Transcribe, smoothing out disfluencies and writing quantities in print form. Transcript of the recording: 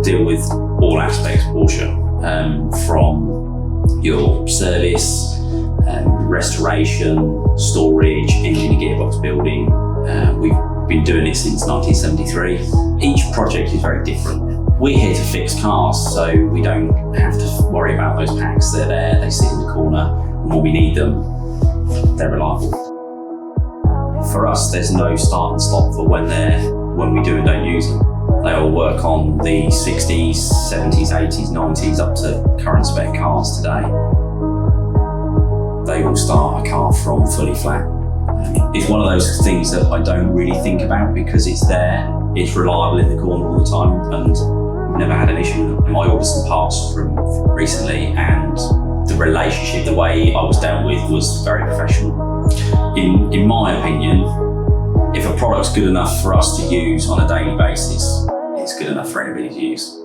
deal with all aspects of Porsche, from your service, restoration, storage, engine and gearbox building. We've been doing it since 1973. Each project is very different. We're here to fix cars, so we don't have to worry about those packs. They're there, they sit in the corner, and when we need them, they're reliable. For us, there's no start and stop for when we do and don't use them. They all work on the 60s, 70s, 80s, 90s, up to current spec cars today. They will start a car from fully flat. It's one of those things that I don't really think about because it's there, it's reliable in the corner all the time, and we've never had an issue with them. I ordered some parts from recently, and the relationship, the way I was dealt with was very professional. In my opinion, if a product's good enough for us to use on a daily basis, it's good enough for anybody to use.